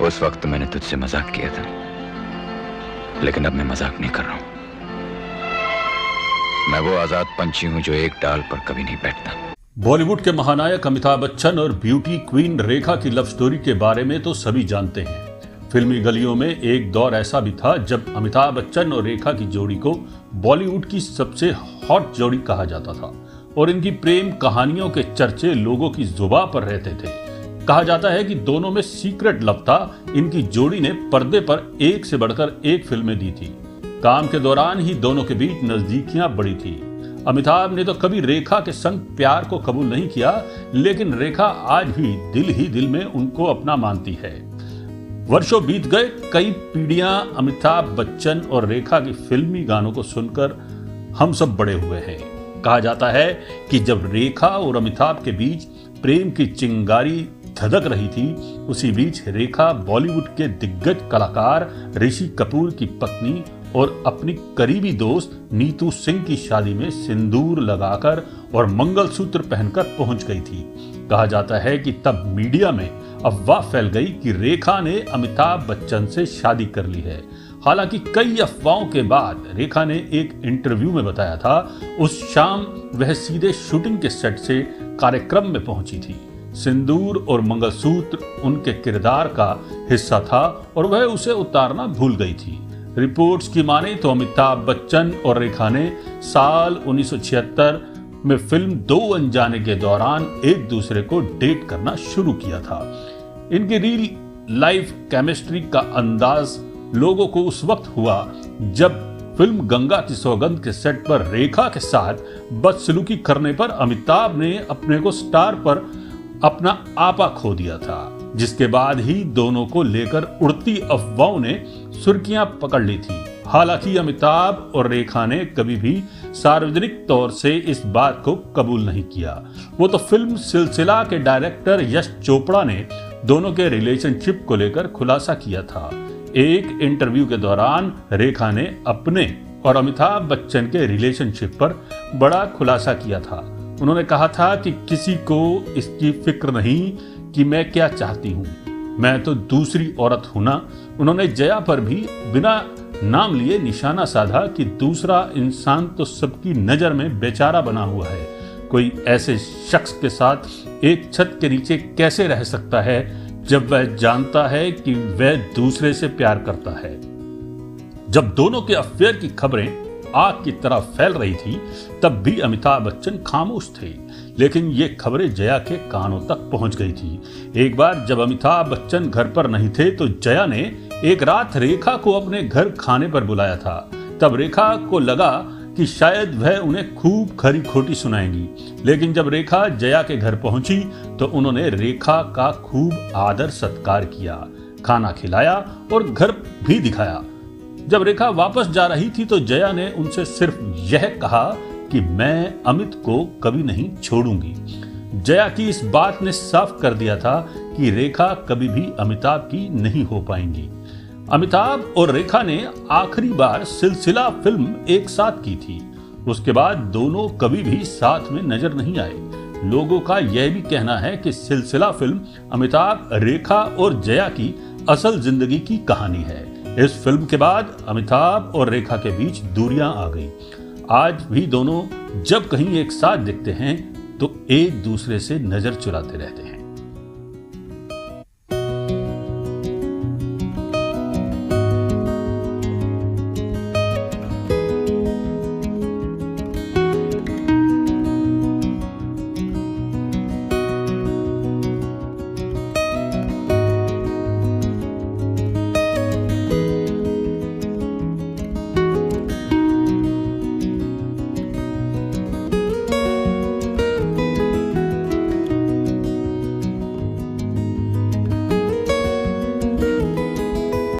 उस वक्त मैंने तुझसे मजाक किया था, लेकिन अब मैं मजाक नहीं कर रहा हूं। मैं वो आजाद पंछी हूं जो एक डाल पर कभी नहीं बैठता। बॉलीवुड के महानायक अमिताभ बच्चन और ब्यूटी क्वीन रेखा की लव स्टोरी के बारे में तो सभी जानते हैं। फिल्मी गलियों में एक दौर ऐसा भी था जब अमिताभ बच्चन और रेखा की जोड़ी को बॉलीवुड की सबसे हॉट जोड़ी कहा जाता था और इनकी प्रेम कहानियों के चर्चे लोगों की जुबां पर रहते थे। कहा जाता है कि दोनों में सीक्रेट लव था। इनकी जोड़ी ने पर्दे पर एक से बढ़कर एक फिल्में दी थी। काम के दौरान ही दोनों के बीच नजदीकियां बढ़ी थी। अमिताभ ने तो कभी रेखा के संग प्यार को कबूल नहीं किया, लेकिन रेखा आज भी दिल में उनको अपना मानती है। वर्षों बीत गए, कई पीढ़ियां अमिताभ बच्चन और रेखा की फिल्मी गानों को सुनकर हम सब बड़े हुए हैं। कहा जाता है कि जब रेखा और अमिताभ के बीच प्रेम की चिंगारी धधक रही थी, उसी बीच रेखा बॉलीवुड के दिग्गज कलाकार ऋषि कपूर की पत्नी और अपनी करीबी दोस्त नीतू सिंह की शादी में सिंदूर लगाकर और मंगलसूत्र पहनकर पहुंच गई थी। कहा जाता है कि तब मीडिया में अफवाह फैल गई कि रेखा ने अमिताभ बच्चन से शादी कर ली है। हालांकि कई अफवाहों के बाद रेखा ने एक इंटरव्यू में बताया था, उस शाम वह सीधे शूटिंग के सेट से कार्यक्रम में पहुंची थी। सिंदूर और मंगलसूत्र उनके किरदार का हिस्सा था और वह उसे उतारना भूल गई थी। रिपोर्ट्स की माने तो अमिताभ बच्चन और रेखा ने साल 1976 में फिल्म दो अनजाने के दौरान एक दूसरे को डेट करना शुरू किया था। इनकी रियल लाइफ केमिस्ट्री का अंदाज लोगों को उस वक्त हुआ जब फिल्म गंगा की सौगंध के सेट पर रेखा के साथ बदसलूकी करने पर अमिताभ ने अपने को स्टार पर अपना आपा खो दिया था, जिसके बाद ही दोनों को लेकर उड़ती अफवाहों ने सुर्खियां पकड़ ली थी। हालांकि अमिताभ और रेखा ने कभी भी सार्वजनिक तौर से इस बात को कबूल नहीं किया। वो तो फिल्म सिलसिला के डायरेक्टर यश चोपड़ा ने दोनों के रिलेशनशिप को लेकर खुलासा किया था। एक इंटरव्यू के दौरान रेखा ने अपने और अमिताभ बच्चन के रिलेशनशिप पर बड़ा खुलासा किया था। उन्होंने कहा था कि किसी को इसकी फिक्र नहीं कि मैं क्या चाहती हूँ, मैं तो दूसरी औरत हूं ना। उन्होंने जया पर भी बिना नाम लिए निशाना साधा कि दूसरा इंसान तो सबकी नजर में बेचारा बना हुआ है। कोई ऐसे शख्स के साथ एक छत के नीचे कैसे रह सकता है जब वह जानता है कि वह दूसरे से प्यार करता है। जब दोनों के अफेयर की खबरें आग की तरह फैल रही थी, तब भी अमिताभ बच्चन खामोश थे, लेकिन ये खबरें जया के कानों तक पहुंच गई थी। एक बार जब अमिताभ बच्चन घर पर नहीं थे तो जया ने एक रात रेखा को अपने घर खाने पर बुलाया था। तब रेखा को लगा कि शायद वह उन्हें खूब खरी खोटी सुनाएंगी, लेकिन जब रेखा जया के घर पहुंची तो उन्होंने रेखा का खूब आदर सत्कार किया, खाना खिलाया और घर भी दिखाया। जब रेखा वापस जा रही थी तो जया ने उनसे सिर्फ यह कहा कि मैं अमित को कभी नहीं छोड़ूंगी। जया की इस बात ने साफ कर दिया था कि रेखा कभी भी अमिताभ की नहीं हो पाएंगी। अमिताभ और रेखा ने आखिरी बार सिलसिला फिल्म एक साथ की थी। उसके बाद दोनों कभी भी साथ में नजर नहीं आए। लोगों का यह भी कहना है कि सिलसिला फिल्म अमिताभ, रेखा और जया की असल जिंदगी की कहानी है। इस फिल्म के बाद अमिताभ और रेखा के बीच दूरियां आ गई। आज भी दोनों जब कहीं एक साथ दिखते हैं तो एक दूसरे से नजर चुराते रहते हैं।